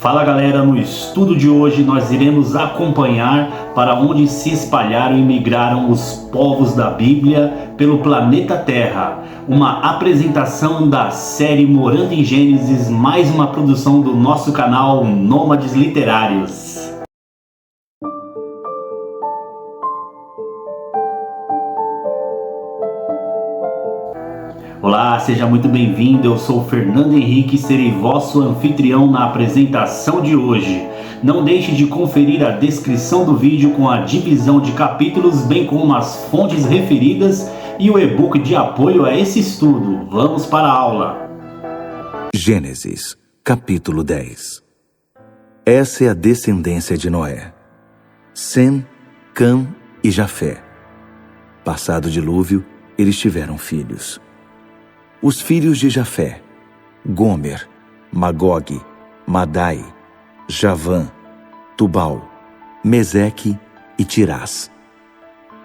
Fala galera, no estudo de hoje nós iremos acompanhar para onde se espalharam e migraram os povos da Bíblia pelo planeta Terra. Uma apresentação da série Morando em Gênesis, mais uma produção do nosso canal Nômades Literários. Olá, seja muito bem-vindo, eu sou Fernando Henrique e serei vosso anfitrião na apresentação de hoje. Não deixe de conferir a descrição do vídeo com a divisão de capítulos, bem como as fontes referidas e o e-book de apoio a esse estudo. Vamos para a aula. Gênesis, capítulo 10. Essa é a descendência de Noé: Sem, Cã e Jafé. Passado o dilúvio, eles tiveram filhos. Os filhos de Jafé: Gomer, Magog, Madai, Javã, Tubal, Meseque e Tirás.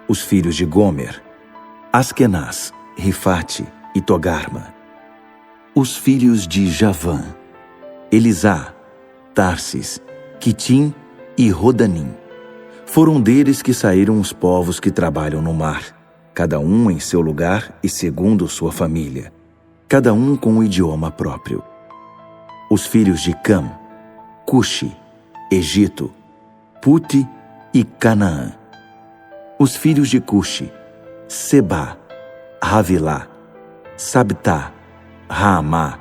Os filhos de Gomer: Askenaz, Rifate e Togarma. Os filhos de Javã: Elisá, Tarsis, Quitim e Rodanim. Foram deles que saíram os povos que trabalham no mar, cada um em seu lugar e segundo sua família, cada um com um idioma próprio. Os filhos de Cam: Cuxi, Egito, Puti e Canaã. Os filhos de Cuxi: Seba, Havilá, Sabtá, Raamá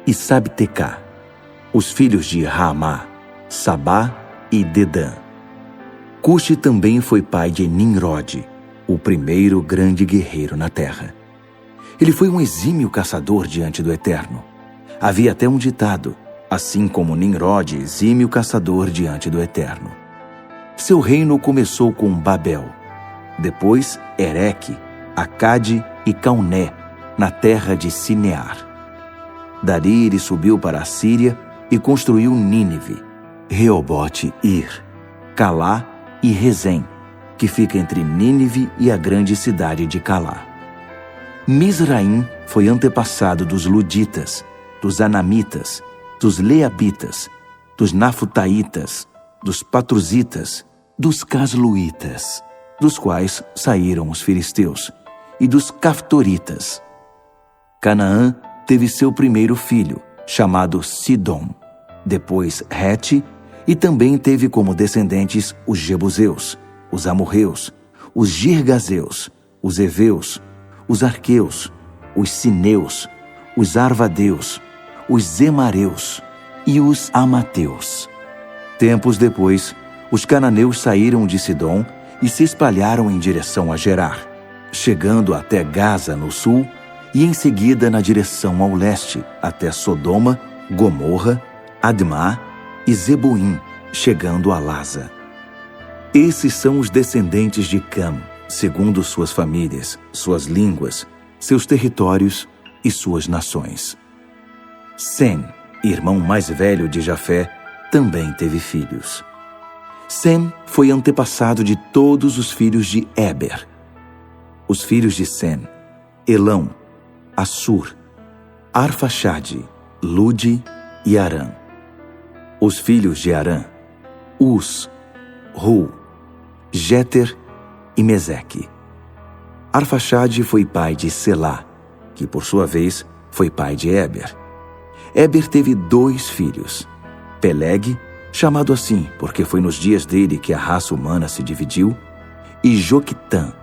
e Sabtecá. Os filhos de Raamá: Sabá e Dedã. Cuxi também foi pai de Nimrode, o primeiro grande guerreiro na terra. Ele foi um exímio caçador diante do Eterno. Havia até um ditado: assim como Nimrode, exímio caçador diante do Eterno. Seu reino começou com Babel, depois Ereque, Acade e Cauné, na terra de Sinear. Dali ele subiu para a Síria e construiu Nínive, Reobote-ir, Calá e Rezém, que fica entre Nínive e a grande cidade de Calá. Misraim foi antepassado dos Luditas, dos Anamitas, dos Leabitas, dos Nafutaitas, dos Patruzitas, dos Casluitas, dos quais saíram os filisteus, e dos Caftoritas. Canaã teve seu primeiro filho, chamado Sidom, depois Rete, e também teve como descendentes os Jebuseus, os Amorreus, os Girgazeus, os Eveus, os Arqueus, os Sineus, os Arvadeus, os Zemareus e os Amateus. Tempos depois, os cananeus saíram de Sidom e se espalharam em direção a Gerar, chegando até Gaza no sul e em seguida na direção ao leste, até Sodoma, Gomorra, Admá e Zeboim, chegando a Lasa. Esses são os descendentes de Cam, segundo suas famílias, suas línguas, seus territórios e suas nações. Sem, irmão mais velho de Jafé, também teve filhos. Sem foi antepassado de todos os filhos de Éber. Os filhos de Sem: Elão, Assur, Arfaxade, Lude e Arã. Os filhos de Arã: Uz, Ru, Jéter e Meseque. Arfaxade foi pai de Selá, que por sua vez foi pai de Éber. Éber teve 2 filhos: Peleg, chamado assim porque foi nos dias dele que a raça humana se dividiu, e Joquitã.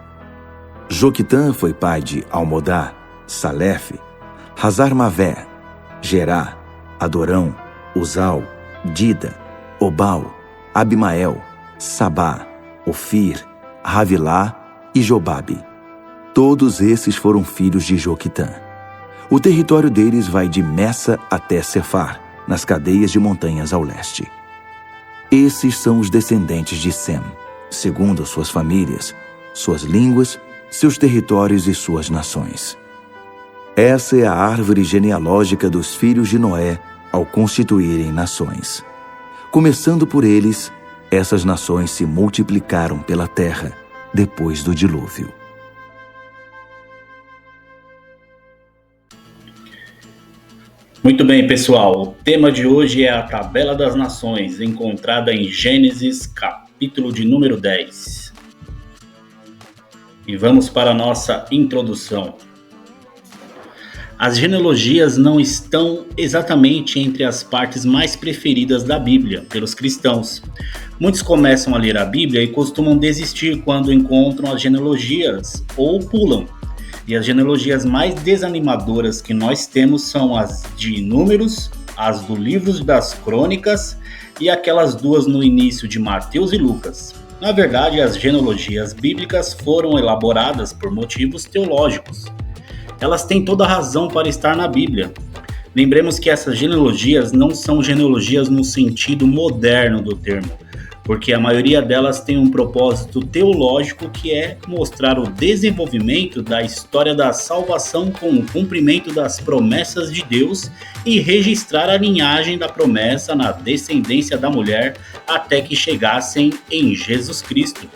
Joquitã foi pai de Almodá, Salefe, Hazar-Mavé, Gerá, Adorão, Uzal, Dida, Obal, Abimael, Sabá, Ofir, Havilá e Jobabe. Todos esses foram filhos de Joquitã. O território deles vai de Messa até Cefar, nas cadeias de montanhas ao leste. Esses são os descendentes de Sem, segundo suas famílias, suas línguas, seus territórios e suas nações. Essa é a árvore genealógica dos filhos de Noé ao constituírem nações. Começando por eles, essas nações se multiplicaram pela terra depois do dilúvio. Muito bem, pessoal. O tema de hoje é a Tabela das Nações, encontrada em Gênesis, capítulo de número 10. E vamos para a nossa introdução. As genealogias não estão exatamente entre as partes mais preferidas da Bíblia pelos cristãos. Muitos começam a ler a Bíblia e costumam desistir quando encontram as genealogias ou pulam. E as genealogias mais desanimadoras que nós temos são as de Números, as do livro das Crônicas e aquelas duas no início de Mateus e Lucas. Na verdade, as genealogias bíblicas foram elaboradas por motivos teológicos. Elas têm toda a razão para estar na Bíblia. Lembremos que essas genealogias não são genealogias no sentido moderno do termo, porque a maioria delas tem um propósito teológico que é mostrar o desenvolvimento da história da salvação com o cumprimento das promessas de Deus e registrar a linhagem da promessa na descendência da mulher até que chegassem em Jesus Cristo.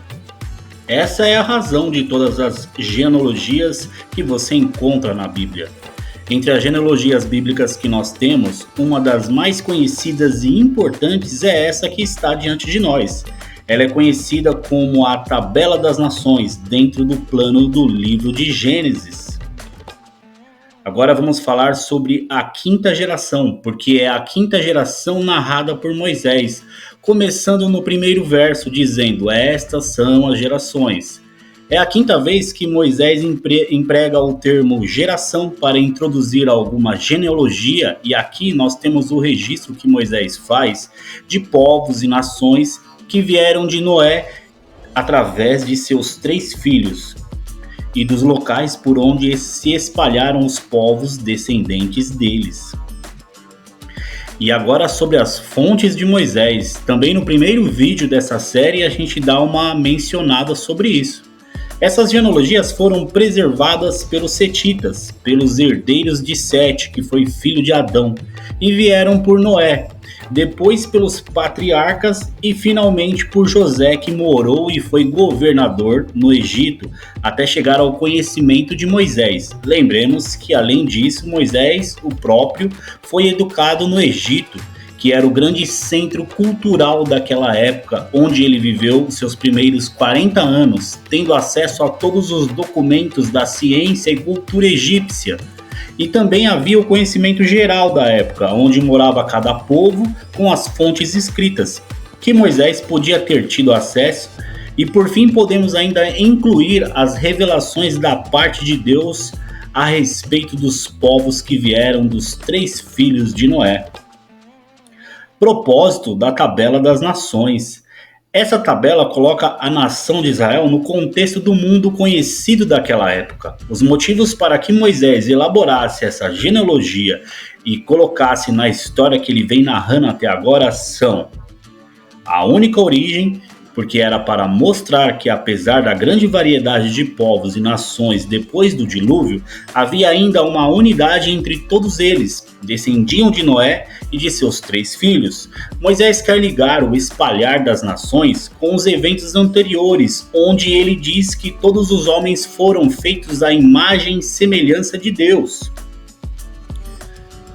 Essa é a razão de todas as genealogias que você encontra na Bíblia. Entre as genealogias bíblicas que nós temos, uma das mais conhecidas e importantes é essa que está diante de nós. Ela é conhecida como a Tabela das Nações, dentro do plano do livro de Gênesis. Agora vamos falar sobre a quinta geração, porque é a quinta geração narrada por Moisés, começando no primeiro verso dizendo: estas são as gerações. É a quinta vez que Moisés emprega o termo geração para introduzir alguma genealogia, e aqui nós temos o registro que Moisés faz de povos e nações que vieram de Noé através de seus 3 filhos e dos locais por onde se espalharam os povos descendentes deles. E agora sobre as fontes de Moisés. Também no primeiro vídeo dessa série a gente dá uma mencionada sobre isso. Essas genealogias foram preservadas pelos setitas, pelos herdeiros de Sete, que foi filho de Adão, e vieram por Noé, depois pelos patriarcas e finalmente por José, que morou e foi governador no Egito até chegar ao conhecimento de Moisés. Lembremos que além disso, Moisés, o próprio, foi educado no Egito, que era o grande centro cultural daquela época, onde ele viveu seus primeiros 40 anos, tendo acesso a todos os documentos da ciência e cultura egípcia. E também havia o conhecimento geral da época, onde morava cada povo com as fontes escritas, que Moisés podia ter tido acesso. E por fim podemos ainda incluir as revelações da parte de Deus a respeito dos povos que vieram dos 3 filhos de Noé. Propósito da Tabela das Nações. Essa tabela coloca a nação de Israel no contexto do mundo conhecido daquela época. Os motivos para que Moisés elaborasse essa genealogia e colocasse na história que ele vem narrando até agora são a única origem, porque era para mostrar que apesar da grande variedade de povos e nações depois do dilúvio, havia ainda uma unidade entre todos eles, descendiam de Noé e de seus 3 filhos. Moisés quer ligar o espalhar das nações com os eventos anteriores, onde ele diz que todos os homens foram feitos à imagem e semelhança de Deus.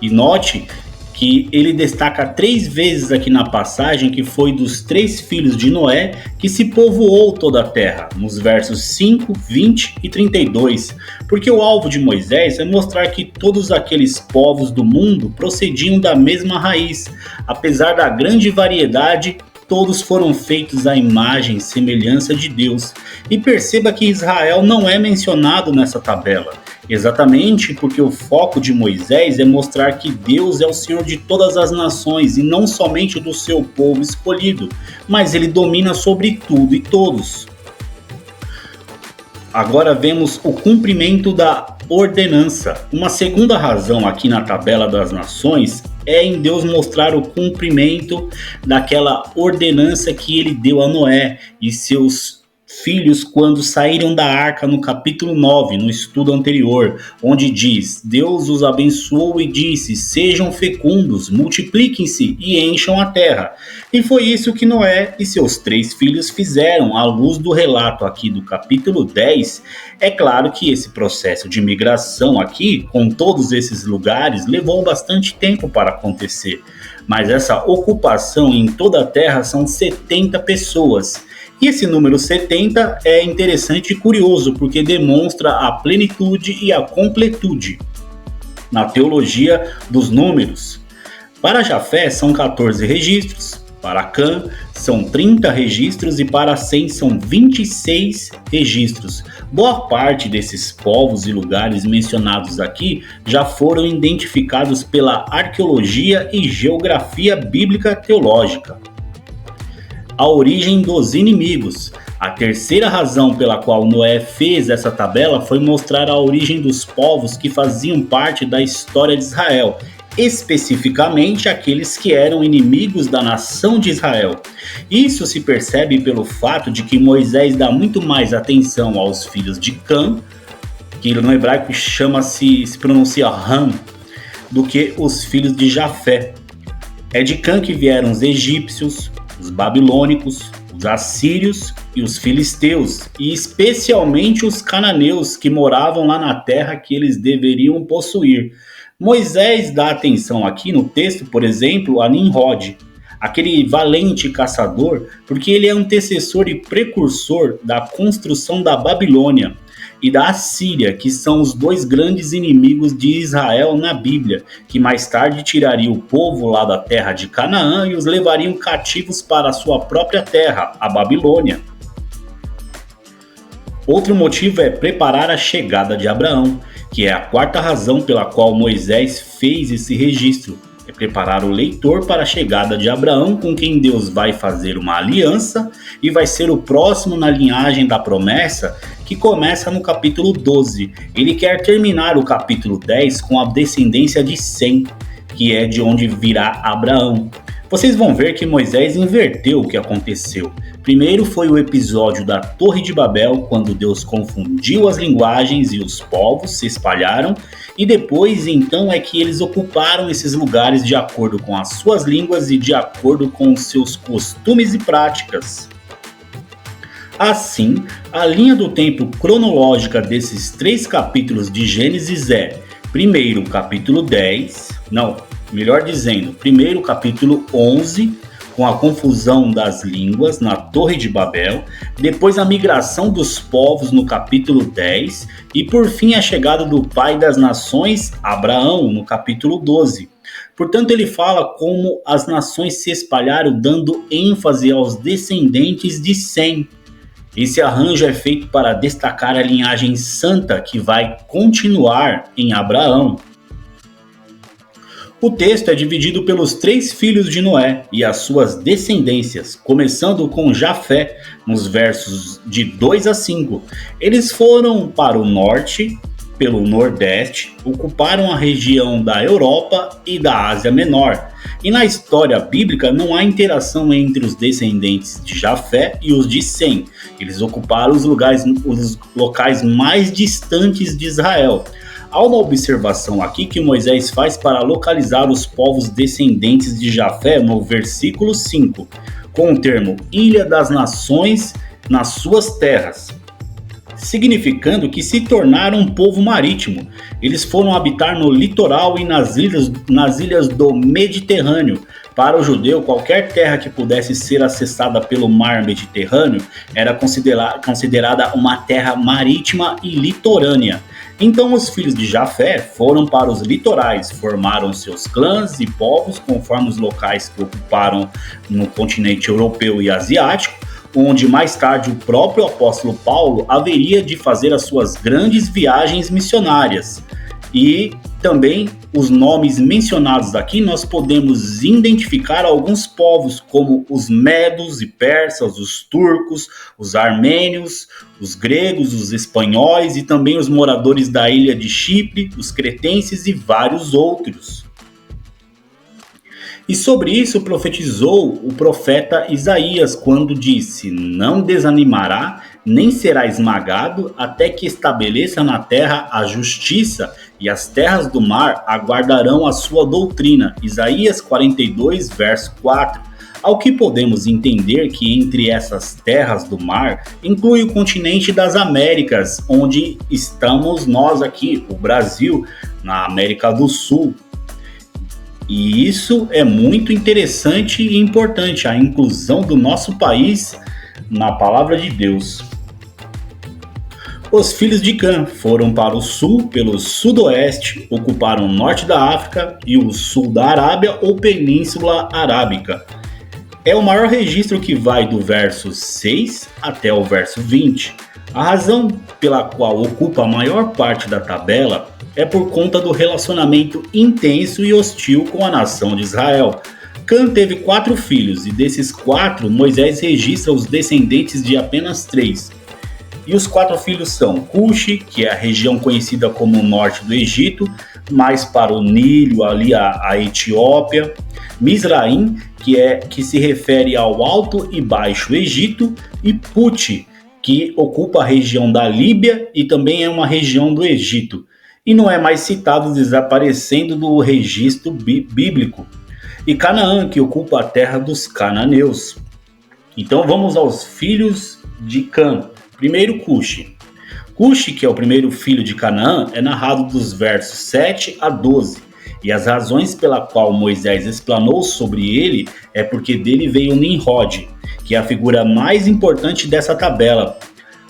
E note que ele destaca 3 vezes aqui na passagem que foi dos 3 filhos de Noé que se povoou toda a terra, nos versos 5, 20 e 32, porque o alvo de Moisés é mostrar que todos aqueles povos do mundo procediam da mesma raiz, apesar da grande variedade. Todos foram feitos à imagem e semelhança de Deus. E perceba que Israel não é mencionado nessa tabela, exatamente porque o foco de Moisés é mostrar que Deus é o Senhor de todas as nações e não somente do seu povo escolhido, mas ele domina sobre tudo e todos. Agora vemos o cumprimento da ordenança. Uma segunda razão aqui na Tabela das Nações é em Deus mostrar o cumprimento daquela ordenança que ele deu a Noé e seus filhos quando saíram da arca no capítulo 9, no estudo anterior, onde diz: Deus os abençoou e disse: sejam fecundos, multipliquem-se e encham a terra. E foi isso que Noé e seus 3 filhos fizeram. À luz do relato aqui do capítulo 10, é claro que esse processo de migração aqui, com todos esses lugares, levou bastante tempo para acontecer. Mas essa ocupação em toda a terra são 70 pessoas. E esse número 70 é interessante e curioso, porque demonstra a plenitude e a completude na teologia dos números. Para Jafé são 14 registros, para Cã são 30 registros e para Sem são 26 registros. Boa parte desses povos e lugares mencionados aqui já foram identificados pela arqueologia e geografia bíblica teológica. A origem dos inimigos. A terceira razão pela qual Noé fez essa tabela foi mostrar a origem dos povos que faziam parte da história de Israel, especificamente aqueles que eram inimigos da nação de Israel. Isso se percebe pelo fato de que Moisés dá muito mais atenção aos filhos de Cã, que no hebraico se pronuncia Ham, do que os filhos de Jafé. É de Cã que vieram os egípcios, os babilônicos, os assírios e os filisteus, e especialmente os cananeus que moravam lá na terra que eles deveriam possuir. Moisés dá atenção aqui no texto, por exemplo, a Nimrod, aquele valente caçador, porque ele é antecessor e precursor da construção da Babilônia e da Assíria, que são os 2 grandes inimigos de Israel na Bíblia, que mais tarde tiraria o povo lá da terra de Canaã e os levariam cativos para a sua própria terra, a Babilônia. Outro motivo é preparar a chegada de Abraão, que é a 4ª razão pela qual Moisés fez esse registro. É preparar o leitor para a chegada de Abraão, com quem Deus vai fazer uma aliança e vai ser o próximo na linhagem da promessa, que começa no capítulo 12. Ele quer terminar o capítulo 10 com a descendência de Sem, que é de onde virá Abraão. Vocês vão ver que Moisés inverteu o que aconteceu. Primeiro foi o episódio da Torre de Babel, quando Deus confundiu as linguagens e os povos se espalharam, e depois então é que eles ocuparam esses lugares de acordo com as suas línguas e de acordo com os seus costumes e práticas. Assim, a linha do tempo cronológica desses 3 capítulos de Gênesis é: primeiro capítulo 10, primeiro capítulo 11, com a confusão das línguas na Torre de Babel, depois a migração dos povos no capítulo 10 e por fim a chegada do pai das nações, Abraão, no capítulo 12. Portanto, ele fala como as nações se espalharam, dando ênfase aos descendentes de Sem. Esse arranjo é feito para destacar a linhagem santa que vai continuar em Abraão. O texto é dividido pelos 3 filhos de Noé e as suas descendências, começando com Jafé, nos versos de 2 a 5. Eles foram para o norte, pelo nordeste, ocuparam a região da Europa e da Ásia Menor. E na história bíblica não há interação entre os descendentes de Jafé e os de Sem. Eles ocuparam os locais mais distantes de Israel. Há uma observação aqui que Moisés faz para localizar os povos descendentes de Jafé no versículo 5, com o termo Ilha das Nações nas suas terras, significando que se tornaram um povo marítimo. Eles foram habitar no litoral e nas ilhas do Mediterrâneo. Para o judeu, qualquer terra que pudesse ser acessada pelo mar Mediterrâneo era considerada uma terra marítima e litorânea. Então os filhos de Jafé foram para os litorais, formaram seus clãs e povos conforme os locais que ocuparam no continente europeu e asiático, onde mais tarde o próprio apóstolo Paulo haveria de fazer as suas grandes viagens missionárias. E também os nomes mencionados aqui nós podemos identificar alguns povos como os medos e persas, os turcos, os armênios, os gregos, os espanhóis e também os moradores da ilha de Chipre, os cretenses e vários outros. E sobre isso profetizou o profeta Isaías quando disse: não desanimará nem será esmagado até que estabeleça na terra a justiça, e as terras do mar aguardarão a sua doutrina. Isaías 42, verso 4. Ao que podemos entender que entre essas terras do mar inclui o continente das Américas, onde estamos nós aqui, o Brasil, na América do Sul. E isso é muito interessante e importante, a inclusão do nosso país na palavra de Deus. Os filhos de Cã foram para o sul, pelo sudoeste, ocuparam o norte da África e o sul da Arábia ou Península Arábica. É o maior registro que vai do verso 6 até o verso 20. A razão pela qual ocupa a maior parte da tabela é por conta do relacionamento intenso e hostil com a nação de Israel. Cã teve 4 filhos e desses 4, Moisés registra os descendentes de apenas 3. E os 4 filhos são Cuxi, que é a região conhecida como o norte do Egito, mais para o Nilo, ali a Etiópia. Mizraim, que se refere ao Alto e Baixo Egito, e Puti, que ocupa a região da Líbia e também é uma região do Egito. E não é mais citado, desaparecendo do registro bíblico. E Canaã, que ocupa a terra dos cananeus. Então vamos aos filhos de Cã. Primeiro, Cuxi. Cuxi, que é o primeiro filho de Canaã, é narrado dos versos 7 a 12. E as razões pela qual Moisés explanou sobre ele é porque dele veio Nimrod, que é a figura mais importante dessa tabela,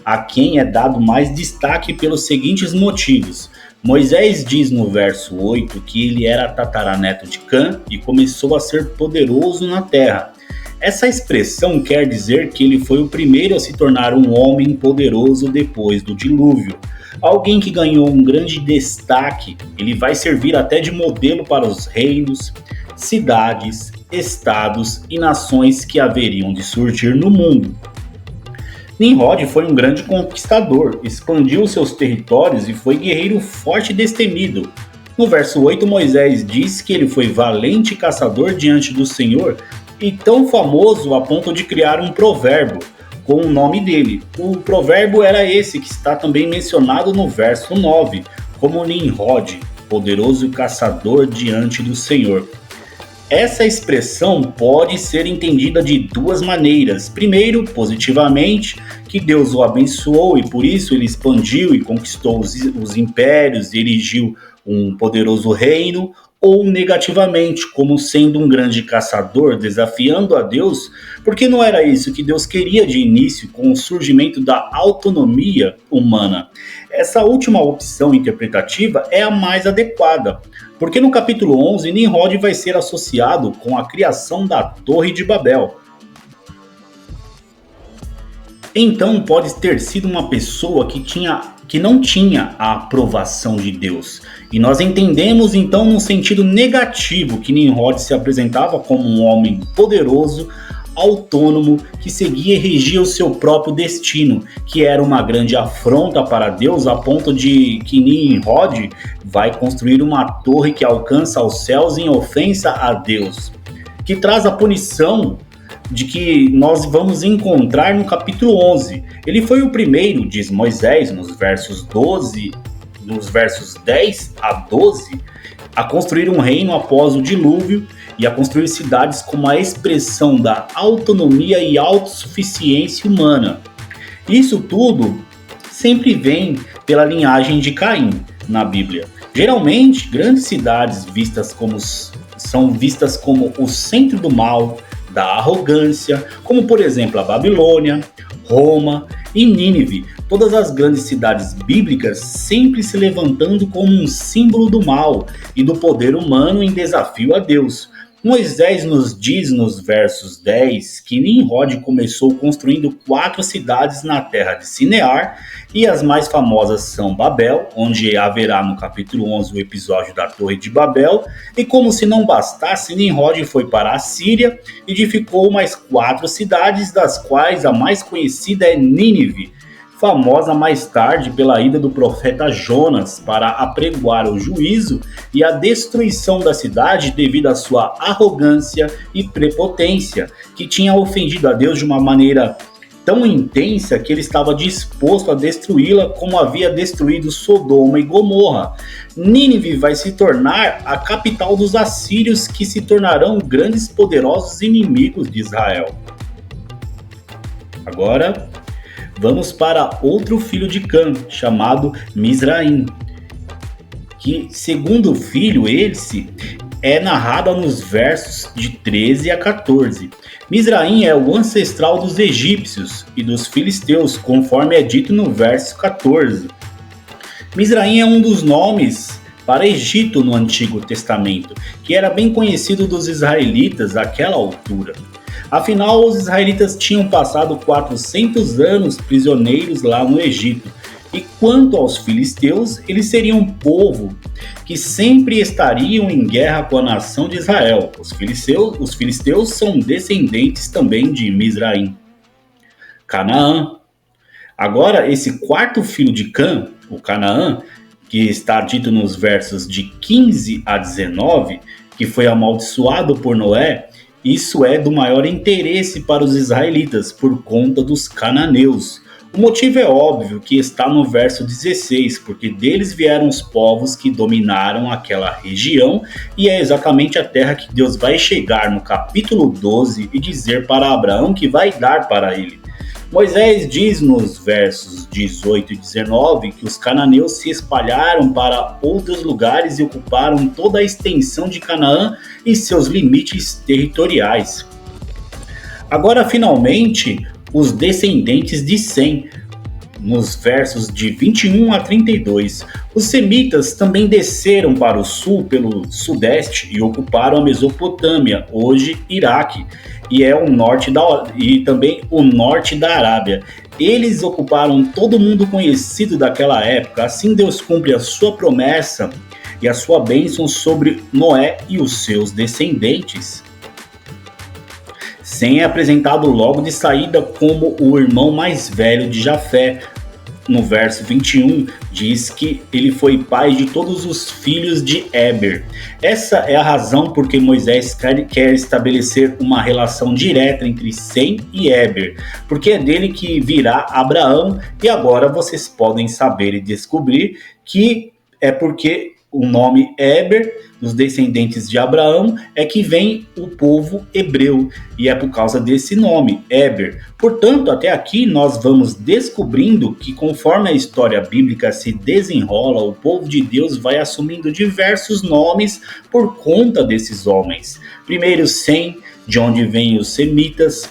a quem é dado mais destaque pelos seguintes motivos. Moisés diz no verso 8 que ele era tataraneto de Cã e começou a ser poderoso na terra. Essa expressão quer dizer que ele foi o primeiro a se tornar um homem poderoso depois do dilúvio. Alguém que ganhou um grande destaque, ele vai servir até de modelo para os reinos, cidades, estados e nações que haveriam de surgir no mundo. Nimrod foi um grande conquistador, expandiu seus territórios e foi guerreiro forte e destemido. No verso 8, Moisés diz que ele foi valente caçador diante do Senhor e tão famoso a ponto de criar um provérbio com o nome dele. O provérbio era esse que está também mencionado no verso 9, como Nimrod, poderoso caçador diante do Senhor. Essa expressão pode ser entendida de duas maneiras. Primeiro, positivamente, que Deus o abençoou e por isso ele expandiu e conquistou os impérios e erigiu um poderoso reino, ou negativamente, como sendo um grande caçador, desafiando a Deus, porque não era isso que Deus queria de início com o surgimento da autonomia humana. Essa última opção interpretativa é a mais adequada, porque no capítulo 11, Nimrod vai ser associado com a criação da Torre de Babel. Então pode ter sido uma pessoa que não tinha a aprovação de Deus. E nós entendemos então no sentido negativo que Nimrod se apresentava como um homem poderoso, autônomo, que seguia e regia o seu próprio destino, que era uma grande afronta para Deus, a ponto de que Nimrod vai construir uma torre que alcança aos céus em ofensa a Deus, que traz a punição de que nós vamos encontrar no capítulo 11. Ele foi o primeiro, diz Moisés, nos versos 10 a 12, a construir um reino após o dilúvio e a construir cidades como a expressão da autonomia e autossuficiência humana. Isso tudo sempre vem pela linhagem de Caim na Bíblia. Geralmente, grandes cidades são vistas como o centro do mal, da arrogância, como por exemplo a Babilônia, Roma e Nínive, todas as grandes cidades bíblicas sempre se levantando como um símbolo do mal e do poder humano em desafio a Deus. Moisés nos diz nos versos 10 que Nimrod começou construindo 4 cidades na terra de Sinear, e as mais famosas são Babel, onde haverá no capítulo 11 o episódio da Torre de Babel, e como se não bastasse, Nimrod foi para a Síria e edificou mais 4 cidades, das quais a mais conhecida é Nínive, famosa mais tarde pela ida do profeta Jonas para apregoar o juízo e a destruição da cidade devido à sua arrogância e prepotência, que tinha ofendido a Deus de uma maneira tão intensa que ele estava disposto a destruí-la como havia destruído Sodoma e Gomorra. Nínive vai se tornar a capital dos assírios, que se tornarão grandes poderosos inimigos de Israel. Agora, vamos para outro filho de Cã, chamado Mizraim, que, segundo o filho, esse é narrado nos versos de 13 a 14. Mizraim é o ancestral dos egípcios e dos filisteus, conforme é dito no verso 14. Mizraim é um dos nomes para Egito no Antigo Testamento, que era bem conhecido dos israelitas àquela altura. Afinal, os israelitas tinham passado 400 anos prisioneiros lá no Egito. E quanto aos filisteus, eles seriam um povo que sempre estariam em guerra com a nação de Israel. Os filisteus são descendentes também de Mizraim. Canaã. Agora, esse quarto filho de Cã, o Canaã, que está dito nos versos de 15 a 19, que foi amaldiçoado por Noé, isso é do maior interesse para os israelitas por conta dos cananeus. O motivo é óbvio, que está no verso 16, porque deles vieram os povos que dominaram aquela região, e é exatamente a terra que Deus vai chegar no capítulo 12 e dizer para Abraão que vai dar para ele. Moisés diz nos versos 18 e 19 que os cananeus se espalharam para outros lugares e ocuparam toda a extensão de Canaã e seus limites territoriais. Agora, finalmente, os descendentes de Sem, nos versos de 21 a 32. Os semitas também desceram para o sul pelo sudeste e ocuparam a Mesopotâmia, hoje Iraque, e também o norte da Arábia. Eles ocuparam todo mundo conhecido daquela época. Assim Deus cumpre a sua promessa e a sua bênção sobre Noé e os seus descendentes. Sem é apresentado logo de saída como o irmão mais velho de Jafé. No verso 21, diz que ele foi pai de todos os filhos de Éber. Essa é a razão por que Moisés quer estabelecer uma relação direta entre Sem e Éber, porque é dele que virá Abraão, e agora vocês podem saber e descobrir que é porque o nome Éber, dos descendentes de Abraão, é que vem o povo hebreu, e é por causa desse nome, Éber. Portanto, até aqui nós vamos descobrindo que, conforme a história bíblica se desenrola, o povo de Deus vai assumindo diversos nomes por conta desses homens. Primeiro Sem, de onde vêm os semitas.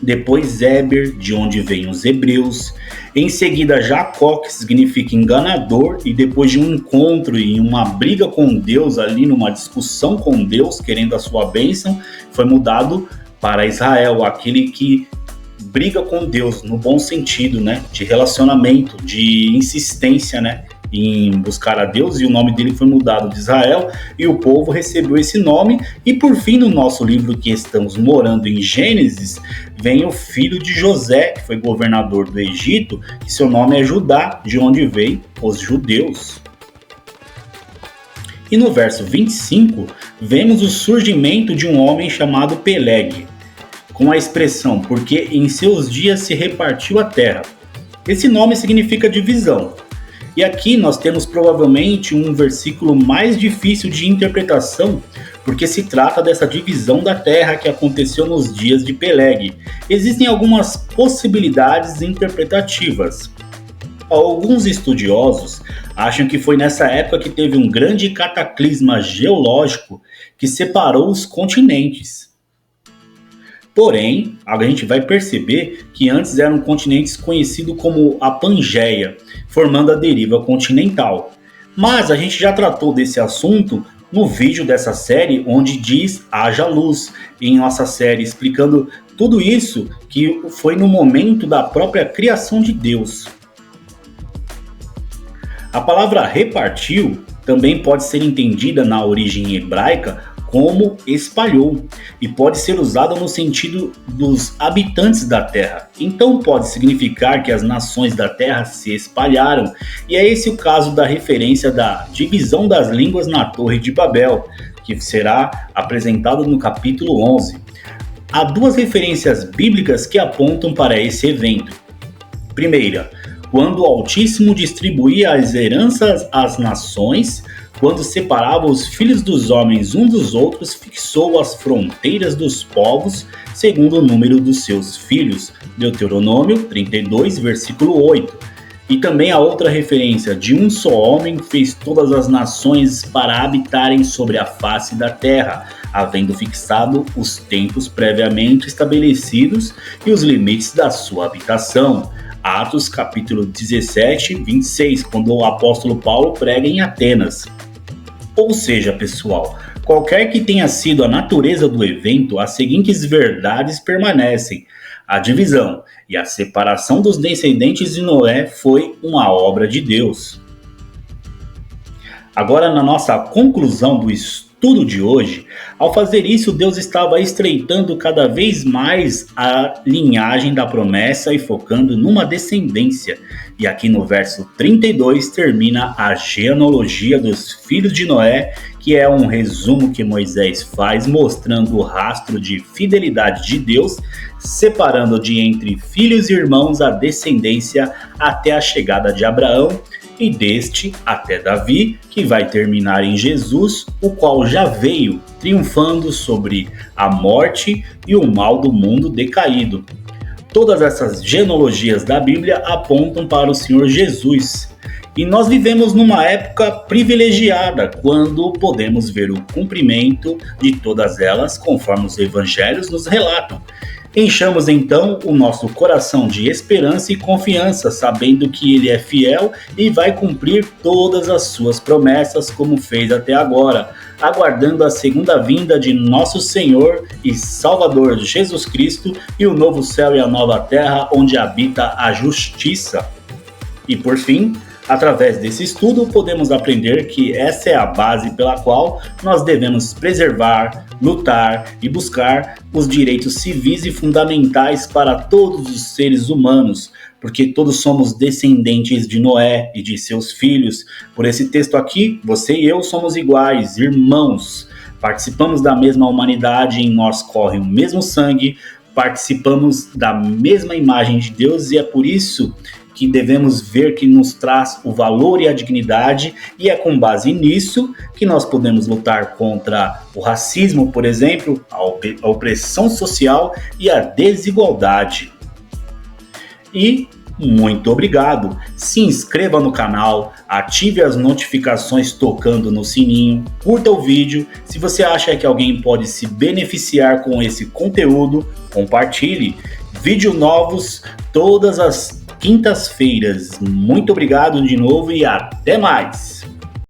Depois Éber, de onde vêm os hebreus. Em seguida Jacó, que significa enganador, e depois de um encontro e uma briga com Deus ali, numa discussão com Deus, querendo a sua bênção, foi mudado para Israel, aquele que briga com Deus, no bom sentido, né? De relacionamento, de insistência, né? Em buscar a Deus, e o nome dele foi mudado de Israel, e o povo recebeu esse nome. E por fim, no nosso livro que estamos morando em Gênesis, vem o filho de José, que foi governador do Egito, e seu nome é Judá, de onde veio os judeus. E no verso 25, vemos o surgimento de um homem chamado Peleg, com a expressão, porque em seus dias se repartiu a terra. Esse nome significa divisão. E aqui nós temos provavelmente um versículo mais difícil de interpretação, porque se trata dessa divisão da terra que aconteceu nos dias de Peleg. Existem algumas possibilidades interpretativas. Alguns estudiosos acham que foi nessa época que teve um grande cataclisma geológico que separou os continentes. Porém, a gente vai perceber que antes eram continentes conhecidos como a Pangeia, formando a deriva continental. Mas a gente já tratou desse assunto no vídeo dessa série, onde diz haja luz, em nossa série, explicando tudo isso que foi no momento da própria criação de Deus. A palavra repartiu também pode ser entendida na origem hebraica como espalhou, e pode ser usada no sentido dos habitantes da terra. Então pode significar que as nações da terra se espalharam, e é esse o caso da referência da divisão das línguas na Torre de Babel, que será apresentado no capítulo 11. há duas referências bíblicas que apontam para esse evento. Primeira, quando o Altíssimo distribuía as heranças às nações, quando separava os filhos dos homens uns dos outros, fixou as fronteiras dos povos segundo o número dos seus filhos. Deuteronômio 32, versículo 8. E também a outra referência, de um só homem fez todas as nações para habitarem sobre a face da terra, havendo fixado os tempos previamente estabelecidos e os limites da sua habitação. Atos capítulo 17, 26, quando o apóstolo Paulo prega em Atenas. Ou seja, pessoal, qualquer que tenha sido a natureza do evento, as seguintes verdades permanecem. A divisão e a separação dos descendentes de Noé foi uma obra de Deus. Agora, na nossa conclusão do estudo de hoje, ao fazer isso, Deus estava estreitando cada vez mais a linhagem da promessa e focando numa descendência. E aqui no verso 32 termina a genealogia dos filhos de Noé, que é um resumo que Moisés faz mostrando o rastro de fidelidade de Deus, separando de entre filhos e irmãos a descendência até a chegada de Abraão, e deste até Davi, que vai terminar em Jesus, o qual já veio triunfando sobre a morte e o mal do mundo decaído. Todas essas genealogias da Bíblia apontam para o Senhor Jesus. E nós vivemos numa época privilegiada, quando podemos ver o cumprimento de todas elas, conforme os evangelhos nos relatam. Enchamos então o nosso coração de esperança e confiança, sabendo que Ele é fiel e vai cumprir todas as suas promessas, como fez até agora, aguardando a segunda vinda de nosso Senhor e Salvador Jesus Cristo e o novo céu e a nova terra, onde habita a justiça. E por fim, através desse estudo, podemos aprender que essa é a base pela qual nós devemos preservar, lutar e buscar os direitos civis e fundamentais para todos os seres humanos, porque todos somos descendentes de Noé e de seus filhos. Por esse texto aqui, você e eu somos iguais, irmãos. Participamos da mesma humanidade, em nós corre o mesmo sangue, participamos da mesma imagem de Deus e é por isso que devemos ver que nos traz o valor e a dignidade, e é com base nisso que nós podemos lutar contra o racismo, por exemplo, a opressão social e a desigualdade. E muito obrigado! Se inscreva no canal, ative as notificações tocando no sininho, curta o vídeo. Se você acha que alguém pode se beneficiar com esse conteúdo, compartilhe. Vídeos novos todas as quintas-feiras. Muito obrigado de novo e até mais!